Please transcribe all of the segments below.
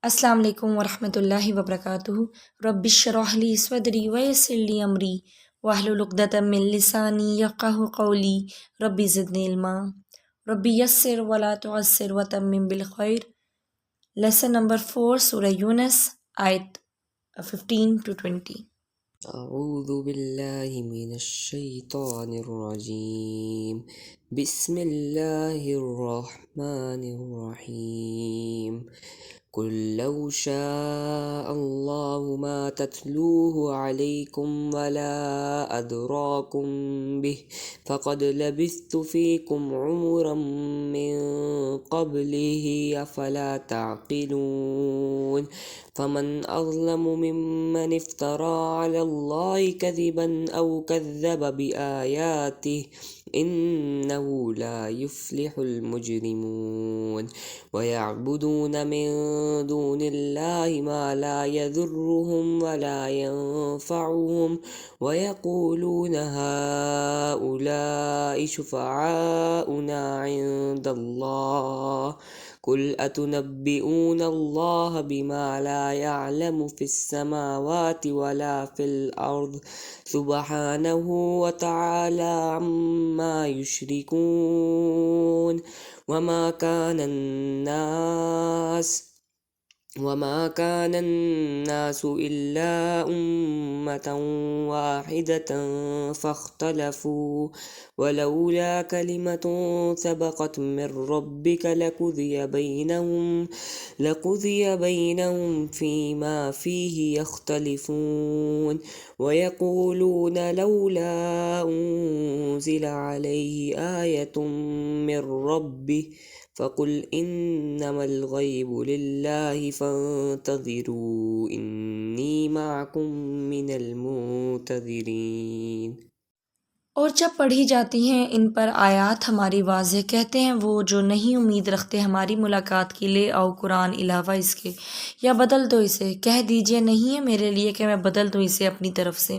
السلام علیکم ورحمۃ اللہ وبرکاتہ۔ رب اشرح لی صدری ویسر لی امری واحلل عقدۃ من لسانی یفقہوا قولی رب زدنی علما رب یسر ولا تعسر وتمم بالخیر۔ لیسن نمبر 4 سورہ یونس آیت 15 to 20۔ اعوذ باللہ من الشیطان الرجیم، بسم اللہ الرحمن الرحیم۔ قل لو شاء اللہ ما تتلوه علیکم ولا ادراکم به فقد لبثت فیکم عمرا من قبله افلا تعقلون۔ فمن اظلم ممن افترى على الله كذبا او كذب بآياته انه لا يفلح المجرمون۔ ويعبدون من دون الله ما لا يضرهم ولا ينفعهم ويقولون هؤلاء شفعاؤنا عند الله قل أتنبئون الله بما لا يعلم في السماوات ولا في الأرض سبحانه وتعالى عما يشركون۔ وما كان الناس إلا أمة واحدة فاختلفوا ولولا كلمة سبقت من ربك لقضي بينهم فيما فيه يختلفون۔ ويقولون لولا أنزل عليه آية من ربه فقل انما الغیب للہ فانتظروا انی معکم من المنتظرین۔ اور جب پڑھی جاتی ہیں ان پر آیات ہماری واضح، کہتے ہیں وہ جو نہیں امید رکھتے ہماری ملاقات کی، لے آؤ قرآن علاوہ اس کے یا بدل دو اسے۔ کہہ دیجئے نہیں ہے میرے لیے کہ میں بدل دوں اسے اپنی طرف سے،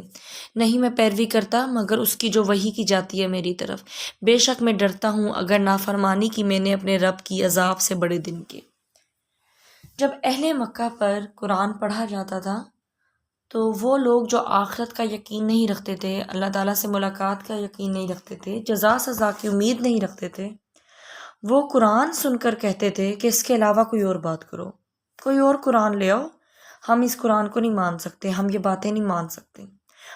نہیں میں پیروی کرتا مگر اس کی جو وحی کی جاتی ہے میری طرف۔ بے شک میں ڈرتا ہوں اگر نافرمانی کی میں نے اپنے رب کی عذاب سے بڑے دن کے۔ جب اہل مکہ پر قرآن پڑھا جاتا تھا تو وہ لوگ جو آخرت کا یقین نہیں رکھتے تھے، اللہ تعالیٰ سے ملاقات کا یقین نہیں رکھتے تھے، جزا سزا کی امید نہیں رکھتے تھے، وہ قرآن سن کر کہتے تھے کہ اس کے علاوہ کوئی اور بات کرو، کوئی اور قرآن لے آؤ، ہم اس قرآن کو نہیں مان سکتے، ہم یہ باتیں نہیں مان سکتے،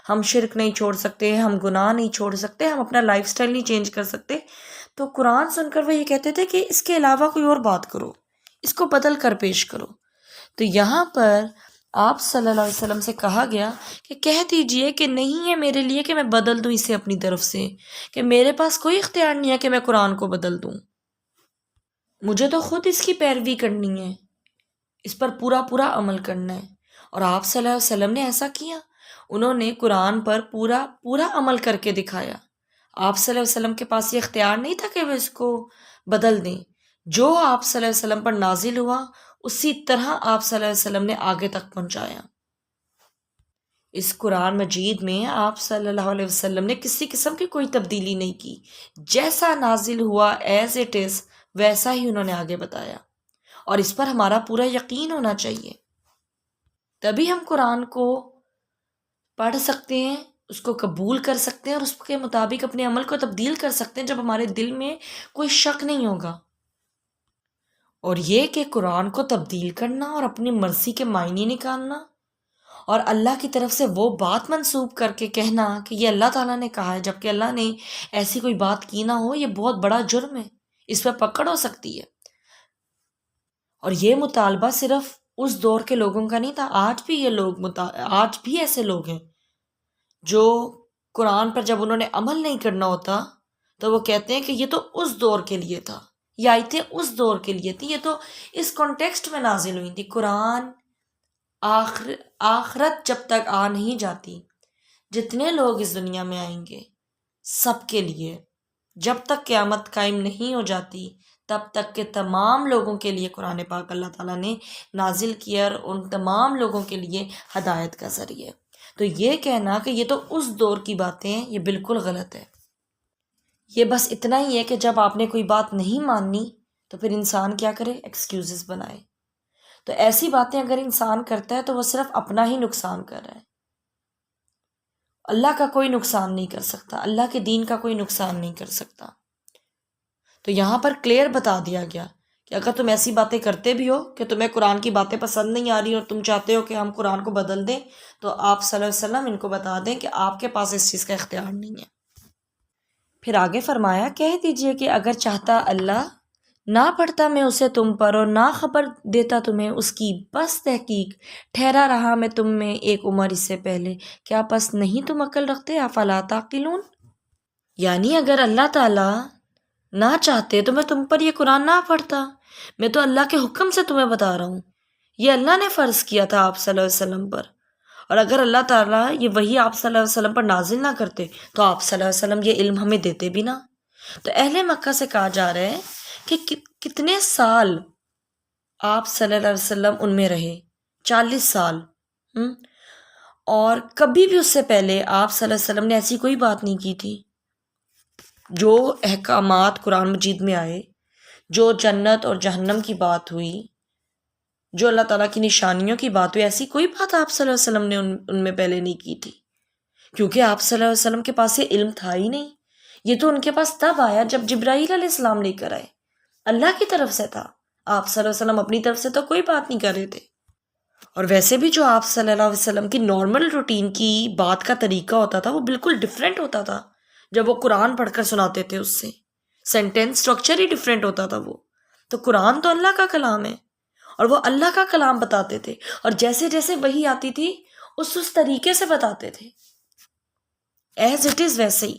ہم شرک نہیں چھوڑ سکتے، ہم گناہ نہیں چھوڑ سکتے، ہم اپنا لائف سٹائل نہیں چینج کر سکتے۔ تو قرآن سن کر وہ یہ کہتے تھے کہ اس کے علاوہ کوئی اور بات کرو، اس کو بدل کر پیش کرو۔ تو یہاں پر آپ صلی اللہ علیہ وسلم سے کہا گیا کہ کہہ دیجئے کہ نہیں ہے میرے لیے کہ میں بدل دوں اسے اپنی طرف سے، کہ میرے پاس کوئی اختیار نہیں ہے کہ میں قرآن کو بدل دوں، مجھے تو خود اس کی پیروی کرنی ہے، اس پر پورا پورا عمل کرنا ہے۔ اور آپ صلی اللہ علیہ وسلم نے ایسا کیا، انہوں نے قرآن پر پورا پورا عمل کر کے دکھایا۔ آپ صلی اللہ علیہ وسلم کے پاس یہ اختیار نہیں تھا کہ وہ اس کو بدل دیں، جو آپ صلی اللہ علیہ وسلم پر نازل ہوا اسی طرح آپ صلی اللہ علیہ وسلم نے آگے تک پہنچایا۔ اس قرآن مجید میں آپ صلی اللہ علیہ وسلم نے کسی قسم کی کوئی تبدیلی نہیں کی، جیسا نازل ہوا ایز اٹ از ویسا ہی انہوں نے آگے بتایا، اور اس پر ہمارا پورا یقین ہونا چاہیے، تبھی ہم قرآن کو پڑھ سکتے ہیں، اس کو قبول کر سکتے ہیں اور اس کے مطابق اپنے عمل کو تبدیل کر سکتے ہیں، جب ہمارے دل میں کوئی شک نہیں ہوگا۔ اور یہ کہ قرآن کو تبدیل کرنا اور اپنی مرضی کے معنی نکالنا اور اللہ کی طرف سے وہ بات منسوب کر کے کہنا کہ یہ اللہ تعالیٰ نے کہا ہے، جبکہ اللہ نے ایسی کوئی بات کی نہ ہو، یہ بہت بڑا جرم ہے، اس پہ پکڑ ہو سکتی ہے۔ اور یہ مطالبہ صرف اس دور کے لوگوں کا نہیں تھا، آج بھی ایسے لوگ ہیں جو قرآن پر جب انہوں نے عمل نہیں کرنا ہوتا تو وہ کہتے ہیں کہ یہ تو اس دور کے لیے تھا، یہ آیتیں اس دور کے لیے تھی، یہ تو اس کانٹیکسٹ میں نازل ہوئی تھی۔ قرآن آخرت جب تک آ نہیں جاتی، جتنے لوگ اس دنیا میں آئیں گے سب کے لیے، جب تک قیامت قائم نہیں ہو جاتی تب تک کے تمام لوگوں کے لیے قرآن پاک اللہ تعالیٰ نے نازل کیا، اور ان تمام لوگوں کے لیے ہدایت کا ذریعہ۔ تو یہ کہنا کہ یہ تو اس دور کی باتیں ہیں، یہ بالکل غلط ہے۔ یہ بس اتنا ہی ہے کہ جب آپ نے کوئی بات نہیں ماننی تو پھر انسان کیا کرے، ایکسکیوزز بنائے۔ تو ایسی باتیں اگر انسان کرتا ہے تو وہ صرف اپنا ہی نقصان کر رہا ہے، اللہ کا کوئی نقصان نہیں کر سکتا، اللہ کے دین کا کوئی نقصان نہیں کر سکتا۔ تو یہاں پر کلیئر بتا دیا گیا کہ اگر تم ایسی باتیں کرتے بھی ہو کہ تمہیں قرآن کی باتیں پسند نہیں آ رہی اور تم چاہتے ہو کہ ہم قرآن کو بدل دیں، تو آپ صلی اللہ علیہ وسلم ان کو بتا دیں کہ آپ کے پاس اس چیز کا اختیار نہیں ہے۔ پھر آگے فرمایا، کہہ دیجئے کہ اگر چاہتا اللہ نہ پڑھتا میں اسے تم پر اور نہ خبر دیتا تمہیں اس کی، بس تحقیق ٹھہرا رہا میں تم میں ایک عمر اس سے پہلے، کیا پس نہیں تم عقل رکھتے؟ افلا تعقلون، یعنی اگر اللہ تعالیٰ نہ چاہتے تو میں تم پر یہ قرآن نہ پڑھتا، میں تو اللہ کے حکم سے تمہیں بتا رہا ہوں، یہ اللہ نے فرض کیا تھا آپ صلی اللہ علیہ وسلم پر، اور اگر اللہ تعالیٰ یہ وہی آپ صلی اللہ علیہ وسلم پر نازل نہ کرتے تو آپ صلی اللہ علیہ وسلم یہ علم ہمیں دیتے بھی نہ۔ تو اہل مکہ سے کہا جا رہا ہے کہ کتنے سال آپ صلی اللہ علیہ وسلم ان میں رہے، 40 سال، اور کبھی بھی اس سے پہلے آپ صلی اللہ علیہ وسلم نے ایسی کوئی بات نہیں کی تھی۔ جو احکامات قرآن مجید میں آئے، جو جنت اور جہنم کی بات ہوئی، جو اللہ تعالیٰ کی نشانیوں کی بات ہوئی، ایسی کوئی بات آپ صلی اللہ علیہ وسلم نے ان میں پہلے نہیں کی تھی، کیونکہ آپ صلی اللہ علیہ وسلم کے پاس یہ علم تھا ہی نہیں۔ یہ تو ان کے پاس تب آیا جب جبرائیل علیہ السلام لے کر آئے، اللہ کی طرف سے تھا، آپ صلی اللہ علیہ وسلم اپنی طرف سے تو کوئی بات نہیں کر رہے تھے۔ اور ویسے بھی جو آپ صلی اللہ علیہ وسلم کی نارمل روٹین کی بات کا طریقہ ہوتا تھا وہ بالکل ڈیفرنٹ ہوتا تھا جب وہ قرآن پڑھ کر سناتے تھے، اس سے سینٹینس سٹرکچر ہی ڈیفرنٹ ہوتا تھا۔ وہ تو قرآن تو اللہ کا کلام ہے اور وہ اللہ کا کلام بتاتے تھے، اور جیسے جیسے وحی آتی تھی اس طریقے سے بتاتے تھے، ایز اٹ از ویسے ہی۔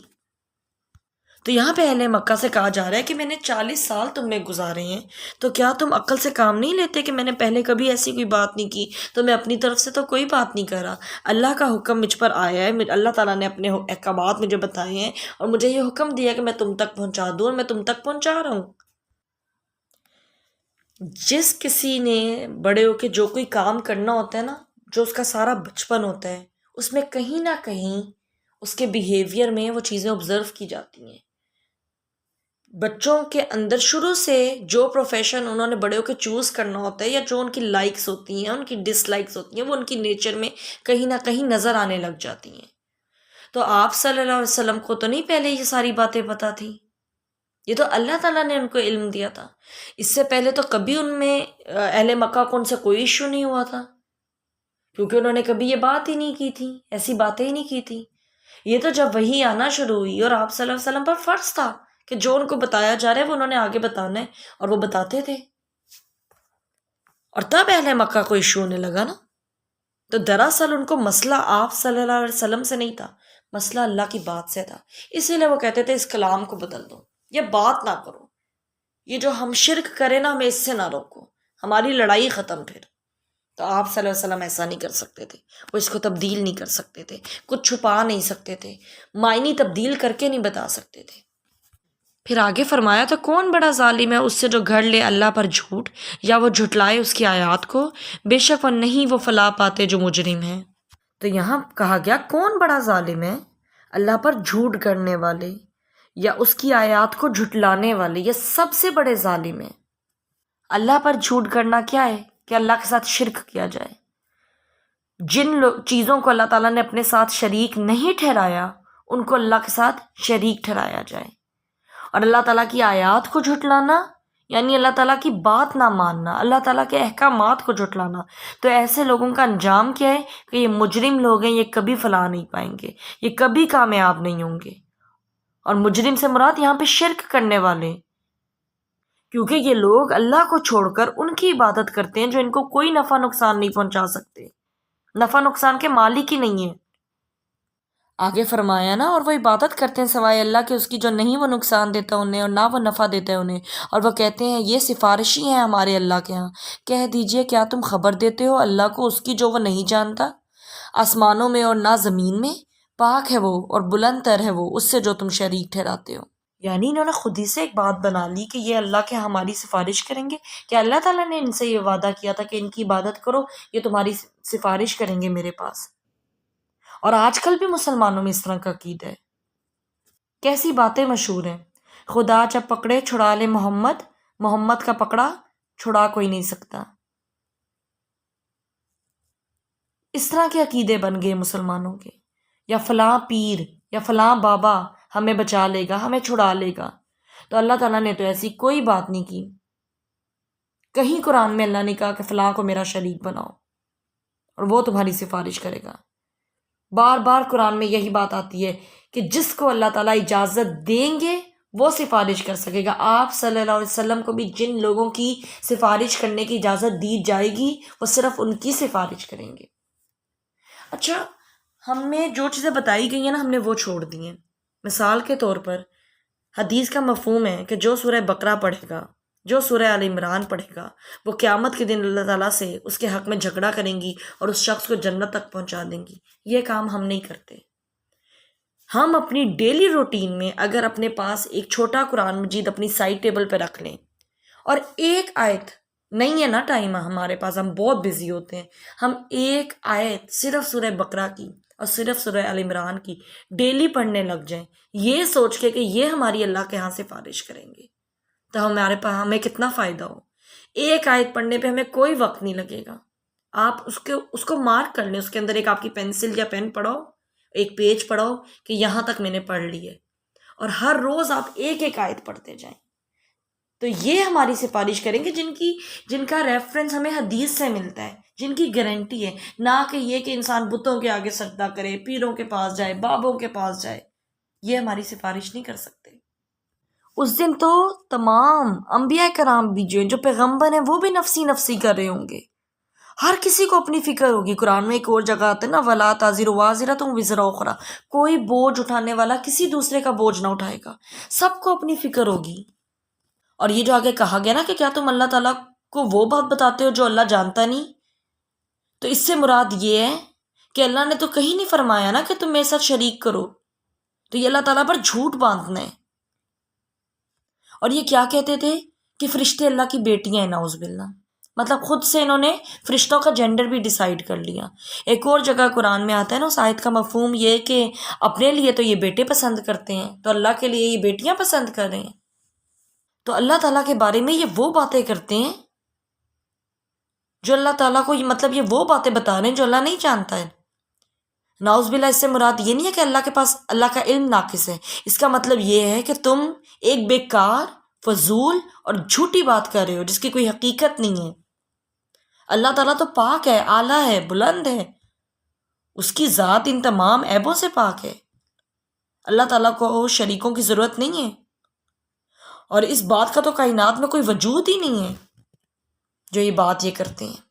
تو یہاں پہ اہل مکہ سے کہا جا رہا ہے کہ میں نے 40 سال تم میں گزارے ہیں، تو کیا تم عقل سے کام نہیں لیتے کہ میں نے پہلے کبھی ایسی کوئی بات نہیں کی، تو میں اپنی طرف سے تو کوئی بات نہیں کر رہا، اللہ کا حکم مجھ پر آیا ہے، اللہ تعالیٰ نے اپنے احکامات مجھے بتائے ہیں اور مجھے یہ حکم دیا کہ میں تم تک پہنچا دوں، اور میں تم تک پہنچا رہا ہوں۔ جس کسی نے بڑے ہو کے جو کوئی کام کرنا ہوتا ہے نا، جو اس کا سارا بچپن ہوتا ہے، اس میں کہیں نہ کہیں اس کے بیہیویئر میں وہ چیزیں آبزرو کی جاتی ہیں۔ بچوں کے اندر شروع سے جو پروفیشن انہوں نے بڑے ہو کے چوز کرنا ہوتا ہے، یا جو ان کی لائکس ہوتی ہیں، ان کی ڈس لائکس ہوتی ہیں، وہ ان کی نیچر میں کہیں نہ کہیں نظر آنے لگ جاتی ہیں۔ تو آپ صلی اللہ علیہ وسلم کو تو نہیں پہلے یہ ساری باتیں پتہ تھیں، یہ تو اللہ تعالیٰ نے ان کو علم دیا تھا۔ اس سے پہلے تو کبھی ان میں اہل مکہ کو ان سے کوئی ایشو نہیں ہوا تھا، کیونکہ انہوں نے کبھی یہ بات ہی نہیں کی تھی، ایسی باتیں ہی نہیں کی تھی۔ یہ تو جب وحی آنا شروع ہوئی اور آپ صلی اللہ علیہ وسلم پر فرض تھا کہ جو ان کو بتایا جا رہا ہے وہ انہوں نے آگے بتانا ہے، اور وہ بتاتے تھے، اور تب اہل مکہ کو ایشو ہونے لگا نا۔ تو دراصل ان کو مسئلہ آپ صلی اللہ علیہ وسلم سے نہیں تھا، مسئلہ اللہ کی بات سے تھا، اسی لیے وہ کہتے تھے اس کلام کو بدل دو، یہ بات نہ کرو، یہ جو ہم شرک کریں نا ہمیں اس سے نہ روکو، ہماری لڑائی ختم پھر۔ تو آپ صلی اللہ علیہ وسلم ایسا نہیں کر سکتے تھے، وہ اس کو تبدیل نہیں کر سکتے تھے، کچھ چھپا نہیں سکتے تھے، معنی تبدیل کر کے نہیں بتا سکتے تھے۔ پھر آگے فرمایا، تو کون بڑا ظالم ہے اس سے جو گھڑ لے اللہ پر جھوٹ، یا وہ جھٹلائے اس کی آیات کو، بے شک وہ نہیں وہ فلاح پاتے جو مجرم ہیں۔ تو یہاں کہا گیا کون بڑا ظالم ہے، اللہ پر جھوٹ گڑھنے والے یا اس کی آیات کو جھٹلانے والے، یہ سب سے بڑے ظالم ہیں۔ اللہ پر جھوٹ گڑھنا کیا ہے؟ کہ اللہ کے ساتھ شرک کیا جائے، جن چیزوں کو اللہ تعالیٰ نے اپنے ساتھ شریک نہیں ٹھہرایا ان کو اللہ کے ساتھ شریک ٹھہرایا جائے، اور اللہ تعالیٰ کی آیات کو جھٹلانا یعنی اللہ تعالیٰ کی بات نہ ماننا، اللہ تعالیٰ کے احکامات کو جھٹلانا۔ تو ایسے لوگوں کا انجام کیا ہے کہ یہ مجرم لوگ ہیں، یہ کبھی فلاح نہیں پائیں گے، یہ کبھی کامیاب نہیں ہوں گے۔ اور مجرم سے مراد یہاں پہ شرک کرنے والے، کیونکہ یہ لوگ اللہ کو چھوڑ کر ان کی عبادت کرتے ہیں جو ان کو کوئی نفع نقصان نہیں پہنچا سکتے، نفع نقصان کے مالک ہی نہیں ہیں۔ آگے فرمایا نا، اور وہ عبادت کرتے ہیں سوائے اللہ کے اس کی جو نہیں وہ نقصان دیتا انہیں اور نہ وہ نفع دیتا ہے انہیں، اور وہ کہتے ہیں یہ سفارشی ہیں ہمارے اللہ کے ہاں۔ کہہ دیجئے کیا تم خبر دیتے ہو اللہ کو اس کی جو وہ نہیں جانتا؟ آسمانوں میں اور نہ زمین میں، پاک ہے وہ اور بلند تر ہے وہ اس سے جو تم شریک ٹھہراتے ہو۔ یعنی انہوں نے خود ہی سے ایک بات بنا لی کہ یہ اللہ کے ہماری سفارش کریں گے، کہ اللہ تعالیٰ نے ان سے یہ وعدہ کیا تھا کہ ان کی عبادت کرو، یہ تمہاری سفارش کریں گے میرے پاس۔ اور آج کل بھی مسلمانوں میں اس طرح کا عقیدہ ہے۔ کیسی باتیں مشہور ہیں، خدا جب پکڑے چھڑا لے محمد، محمد کا پکڑا چھڑا کوئی نہیں سکتا۔ اس طرح کے عقیدے بن گئے مسلمانوں کے، یا فلاں پیر یا فلاں بابا ہمیں بچا لے گا، ہمیں چھڑا لے گا۔ تو اللہ تعالیٰ نے تو ایسی کوئی بات نہیں کی، کہیں قرآن میں اللہ نے کہا کہ فلاں کو میرا شریک بناؤ اور وہ تمہاری سفارش کرے گا۔ بار بار قرآن میں یہی بات آتی ہے کہ جس کو اللہ تعالیٰ اجازت دیں گے وہ سفارش کر سکے گا۔ آپ صلی اللہ علیہ وسلم کو بھی جن لوگوں کی سفارش کرنے کی اجازت دی جائے گی وہ صرف ان کی سفارش کریں گے۔ اچھا، ہمیں جو چیزیں بتائی گئی ہیں نا، ہم نے وہ چھوڑ دی ہیں۔ مثال کے طور پر حدیث کا مفہوم ہے کہ جو سورہ بقرہ پڑھے گا، جو سورہ آل عمران پڑھے گا، وہ قیامت کے دن اللہ تعالیٰ سے اس کے حق میں جھگڑا کریں گی اور اس شخص کو جنت تک پہنچا دیں گی۔ یہ کام ہم نہیں کرتے۔ ہم اپنی ڈیلی روٹین میں اگر اپنے پاس ایک چھوٹا قرآن مجید اپنی سائڈ ٹیبل پہ رکھ لیں اور ایک آیت، نہیں ہے نا ٹائم ہمارے پاس، ہم بہت بزی ہوتے ہیں، ہم ایک آیت صرف سورہ بقرہ کی اور صرف سورہ آل عمران کی ڈیلی پڑھنے لگ جائیں، یہ سوچ کے کہ یہ ہماری اللہ کے ہاں سفارش کریں گے، تو ہمارے پاس ہمیں کتنا فائدہ ہو۔ ایک آیت پڑھنے پہ ہمیں کوئی وقت نہیں لگے گا۔ آپ اس کو مارک کر لیں، اس کے اندر ایک آپ کی پینسل یا پین پڑھو، ایک پیج پڑھو کہ یہاں تک میں نے پڑھ لی ہے، اور ہر روز آپ ایک ایک آیت پڑھتے جائیں، تو یہ ہماری سفارش کریں گے جن کا ریفرنس ہمیں حدیث سے ملتا ہے، جن کی گارنٹی ہے، نہ کہ یہ کہ انسان بتوں کے آگے سجدہ کرے، پیروں کے پاس جائے، بابوں کے پاس جائے، یہ ہماری سفارش نہیں کر سکتے۔ اس دن تو تمام انبیاء کرام بھی جو پیغمبر ہیں وہ بھی نفسی نفسی کر رہے ہوں گے، ہر کسی کو اپنی فکر ہوگی۔ قرآن میں ایک اور جگہ آتا ہے نا، وَلَا تَزِرُ وَازِرَةٌ وِزْرَ أُخْرَىٰ، کوئی بوجھ اٹھانے والا کسی دوسرے کا بوجھ نہ اٹھائے گا، سب کو اپنی فکر ہوگی۔ اور یہ جو آگے کہا گیا نا کہ کیا تم اللہ تعالیٰ کو وہ بات بتاتے ہو جو اللہ جانتا نہیں، تو اس سے مراد یہ ہے کہ اللہ نے تو کہیں نہیں فرمایا نا کہ تم میرے ساتھ شریک کرو، تو یہ اللہ تعالیٰ پر جھوٹ باندھنا ہے۔ اور یہ کیا کہتے تھے کہ فرشتے اللہ کی بیٹیاں ہیں، نعوذ باللہ، مطلب خود سے انہوں نے فرشتوں کا جینڈر بھی ڈیسائیڈ کر لیا۔ ایک اور جگہ قرآن میں آتا ہے نا، اس آیت کا مفہوم یہ کہ اپنے لیے تو یہ بیٹے پسند کرتے ہیں، تو اللہ کے لیے یہ بیٹیاں پسند کر رہے ہیں، تو اللہ تعالیٰ کے بارے میں یہ وہ باتیں کرتے ہیں جو اللہ تعالیٰ کو، مطلب یہ وہ باتیں بتا رہے ہیں جو اللہ نہیں جانتا ہے۔ نعوذ باللہ، اس سے مراد یہ نہیں ہے کہ اللہ کے پاس اللہ کا علم ناقص ہے، اس کا مطلب یہ ہے کہ تم ایک بیکار، فضول اور جھوٹی بات کر رہے ہو جس کی کوئی حقیقت نہیں ہے۔ اللہ تعالیٰ تو پاک ہے، اعلیٰ ہے، بلند ہے، اس کی ذات ان تمام عیبوں سے پاک ہے۔ اللہ تعالیٰ کو شریکوں کی ضرورت نہیں ہے، اور اس بات کا تو کائنات میں کوئی وجود ہی نہیں ہے جو یہ بات یہ کرتے ہیں،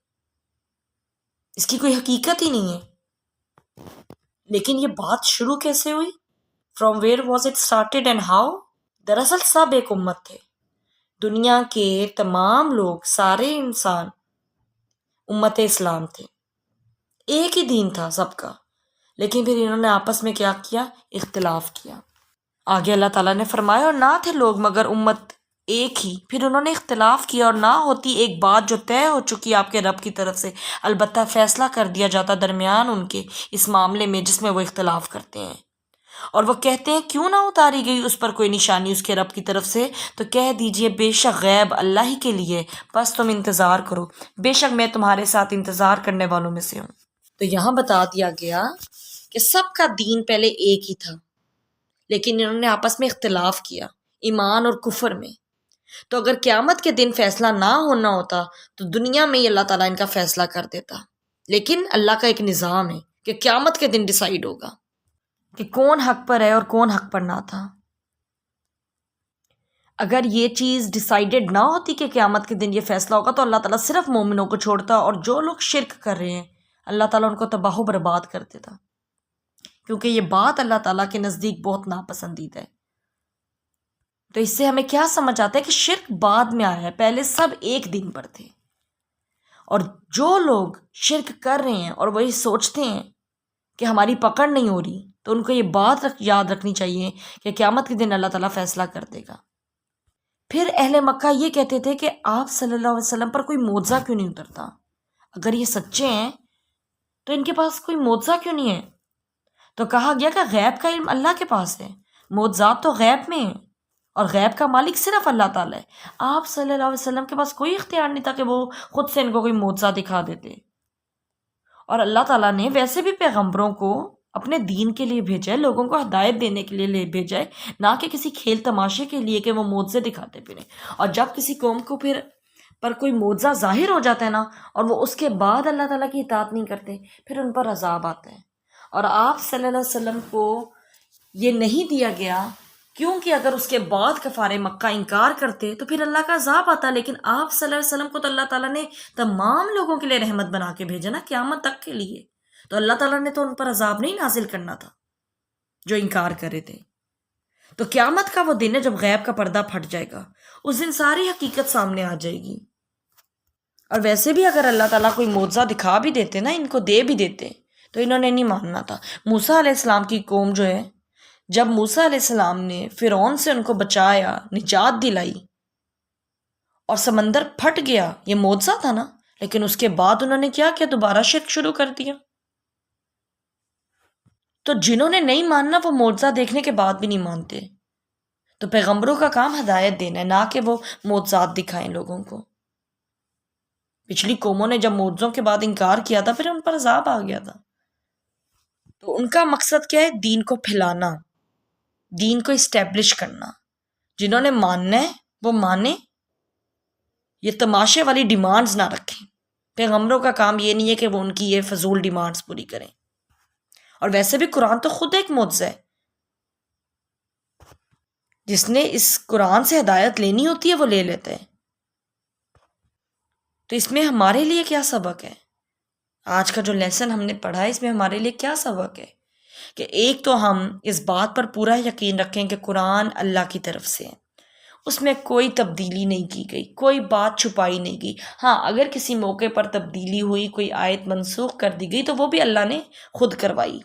اس کی کوئی حقیقت ہی نہیں ہے۔ لیکن یہ بات شروع کیسے ہوئی؟ From where was it started and how? دراصل سب ایک امت تھے، دنیا کے تمام لوگ، سارے انسان امت اسلام تھے، ایک ہی دین تھا سب کا، لیکن پھر انہوں نے آپس میں کیا کیا؟ اختلاف کیا۔ آگے اللہ تعالیٰ نے فرمایا، اور نہ تھے لوگ مگر امت ایک ہی، پھر انہوں نے اختلاف کیا، اور نہ ہوتی ایک بات جو طے ہو چکی آپ کے رب کی طرف سے، البتہ فیصلہ کر دیا جاتا درمیان ان کے اس معاملے میں جس میں وہ اختلاف کرتے ہیں۔ اور وہ کہتے ہیں کیوں نہ اتاری گئی اس پر کوئی نشانی اس کے رب کی طرف سے، تو کہہ دیجئے بے شک غیب اللہ ہی کے لیے، بس تم انتظار کرو، بے شک میں تمہارے ساتھ انتظار کرنے والوں میں سے ہوں۔ تو یہاں بتا دیا گیا کہ سب کا دین پہلے ایک ہی تھا، لیکن انہوں نے آپس میں اختلاف کیا ایمان اور کفر میں۔ تو اگر قیامت کے دن فیصلہ نہ ہونا ہوتا تو دنیا میں ہی اللہ تعالیٰ ان کا فیصلہ کر دیتا، لیکن اللہ کا ایک نظام ہے کہ قیامت کے دن ڈیسائیڈ ہوگا کہ کون حق پر ہے اور کون حق پر نہ تھا۔ اگر یہ چیز ڈیسائیڈڈ نہ ہوتی کہ قیامت کے دن یہ فیصلہ ہوگا تو اللہ تعالیٰ صرف مومنوں کو چھوڑتا، اور جو لوگ شرک کر رہے ہیں اللہ تعالیٰ ان کو تباہ و برباد کر دیتا، کیونکہ یہ بات اللہ تعالیٰ کے نزدیک بہت ناپسندیدہ ہے۔ تو اس سے ہمیں کیا سمجھ آتا ہے کہ شرک بعد میں آیا ہے، پہلے سب ایک دین پر تھے، اور جو لوگ شرک کر رہے ہیں اور وہی سوچتے ہیں کہ ہماری پکڑ نہیں ہو رہی، تو ان کو یہ بات یاد رکھنی چاہیے کہ قیامت کے دن اللہ تعالیٰ فیصلہ کر دے گا۔ پھر اہل مکہ یہ کہتے تھے کہ آپ صلی اللہ علیہ وسلم پر کوئی معجزہ کیوں نہیں اترتا؟ اگر یہ سچے ہیں تو ان کے پاس کوئی معجزہ کیوں نہیں ہے؟ تو کہا گیا کہ غیب کا علم اللہ کے پاس ہے، معجزات تو غیب میں ہیں، اور غیب کا مالک صرف اللہ تعالیٰ ہے۔ آپ صلی اللہ علیہ وسلم کے پاس کوئی اختیار نہیں تھا کہ وہ خود سے ان کو کوئی معجزہ دکھا دیتے، اور اللہ تعالیٰ نے ویسے بھی پیغمبروں کو اپنے دین کے لیے بھیجا ہے، لوگوں کو ہدایت دینے کے لیے بھیجا ہے، نہ کہ کسی کھیل تماشے کے لیے کہ وہ معجزے دکھاتے پھریں۔ اور جب کسی قوم کو پھر پر کوئی معجزہ ظاہر ہو جاتا ہے نا، اور وہ اس کے بعد اللہ تعالیٰ کی اطاعت نہیں کرتے، پھر ان پر عذاب آتا ہے۔ اور آپ صلی اللہ علیہ وسلم کو یہ نہیں دیا گیا کیونکہ اگر اس کے بعد کفار مکہ انکار کرتے تو پھر اللہ کا عذاب آتا، لیکن آپ صلی اللہ علیہ وسلم کو تو اللہ تعالیٰ نے تمام لوگوں کے لیے رحمت بنا کے بھیجا نا، قیامت تک کے لیے، تو اللہ تعالیٰ نے تو ان پر عذاب نہیں نازل کرنا تھا جو انکار کر رہے تھے۔ تو قیامت کا وہ دن ہے جب غیب کا پردہ پھٹ جائے گا، اس دن ساری حقیقت سامنے آ جائے گی۔ اور ویسے بھی اگر اللہ تعالیٰ کوئی معجزہ دکھا بھی دیتے نا، ان کو دے بھی دیتے، تو انہوں نے نہیں ماننا تھا۔ موسیٰ علیہ السلام کی قوم جو ہے، جب موسیٰ علیہ السلام نے فرعون سے ان کو بچایا، نجات دلائی اور سمندر پھٹ گیا، یہ معجزہ تھا نا، لیکن اس کے بعد انہوں نے کیا کیا؟ دوبارہ شرک شروع کر دیا۔ تو جنہوں نے نہیں ماننا وہ معجزہ دیکھنے کے بعد بھی نہیں مانتے۔ تو پیغمبروں کا کام ہدایت دینا ہے، نہ کہ وہ معجزات دکھائیں لوگوں کو۔ پچھلی قوموں نے جب معجزوں کے بعد انکار کیا تھا، پھر ان پر عذاب آ گیا تھا۔ تو ان کا مقصد کیا ہے؟ دین کو پھیلانا، دین کو اسٹیبلش کرنا۔ جنہوں نے ماننا ہے وہ مانیں، یہ تماشے والی ڈیمانڈز نہ رکھیں۔ پیغمبروں کا کام یہ نہیں ہے کہ وہ ان کی یہ فضول ڈیمانڈز پوری کریں۔ اور ویسے بھی قرآن تو خود ایک معجزہ ہے، جس نے اس قرآن سے ہدایت لینی ہوتی ہے وہ لے لیتا ہے۔ تو اس میں ہمارے لیے کیا سبق ہے؟ آج کا جو لیسن ہم نے پڑھا ہے، اس میں ہمارے لیے کیا سبق ہے؟ کہ ایک تو ہم اس بات پر پورا یقین رکھیں کہ قرآن اللہ کی طرف سے ہے، اس میں کوئی تبدیلی نہیں کی گئی، کوئی بات چھپائی نہیں گئی۔ ہاں، اگر کسی موقع پر تبدیلی ہوئی، کوئی آیت منسوخ کر دی گئی، تو وہ بھی اللہ نے خود کروائی۔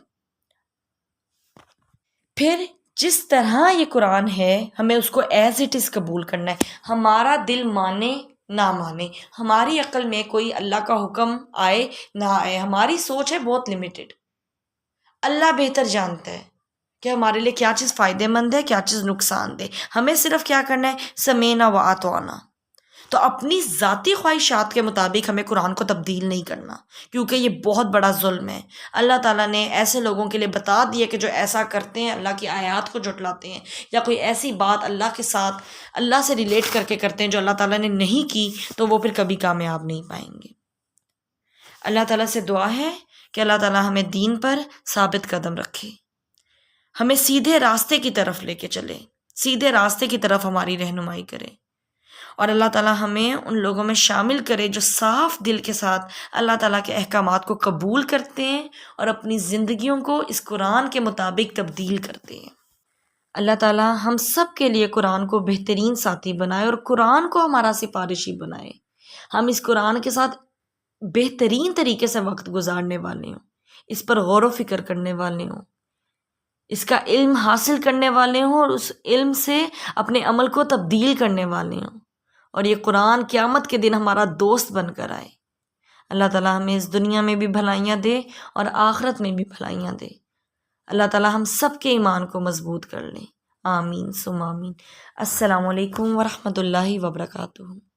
پھر جس طرح یہ قرآن ہے، ہمیں اس کو ایز اٹ از قبول کرنا ہے، ہمارا دل مانے نہ مانے، ہماری عقل میں کوئی اللہ کا حکم آئے نہ آئے، ہماری سوچ ہے بہت لمیٹڈ۔ اللہ بہتر جانتا ہے کہ ہمارے لیے کیا چیز فائدہ مند ہے، کیا چیز نقصان دہ۔ ہمیں صرف کیا کرنا ہے؟ سمینا و اطعنا۔ تو اپنی ذاتی خواہشات کے مطابق ہمیں قرآن کو تبدیل نہیں کرنا، کیونکہ یہ بہت بڑا ظلم ہے۔ اللہ تعالیٰ نے ایسے لوگوں کے لیے بتا دیا کہ جو ایسا کرتے ہیں، اللہ کی آیات کو جھٹلاتے ہیں، یا کوئی ایسی بات اللہ کے ساتھ، اللہ سے ریلیٹ کر کے کرتے ہیں جو اللہ تعالیٰ نے نہیں کی، تو وہ پھر کبھی کامیاب نہیں پائیں گے۔ اللہ تعالیٰ سے دعا ہے کہ اللہ تعالیٰ ہمیں دین پر ثابت قدم رکھے، ہمیں سیدھے راستے کی طرف لے کے چلے، سیدھے راستے کی طرف ہماری رہنمائی کرے، اور اللہ تعالیٰ ہمیں ان لوگوں میں شامل کرے جو صاف دل کے ساتھ اللہ تعالیٰ کے احکامات کو قبول کرتے ہیں اور اپنی زندگیوں کو اس قرآن کے مطابق تبدیل کرتے ہیں۔ اللہ تعالیٰ ہم سب کے لیے قرآن کو بہترین ساتھی بنائے اور قرآن کو ہمارا سفارشی بنائے، ہم اس قرآن کے ساتھ بہترین طریقے سے وقت گزارنے والے ہوں، اس پر غور و فکر کرنے والے ہوں، اس کا علم حاصل کرنے والے ہوں، اور اس علم سے اپنے عمل کو تبدیل کرنے والے ہوں، اور یہ قرآن قیامت کے دن ہمارا دوست بن کر آئے۔ اللہ تعالیٰ ہمیں اس دنیا میں بھی بھلائیاں دے اور آخرت میں بھی بھلائیاں دے۔ اللہ تعالیٰ ہم سب کے ایمان کو مضبوط کر لیں۔ آمین ثم آمین۔ السلام علیکم ورحمۃ اللہ وبرکاتہ۔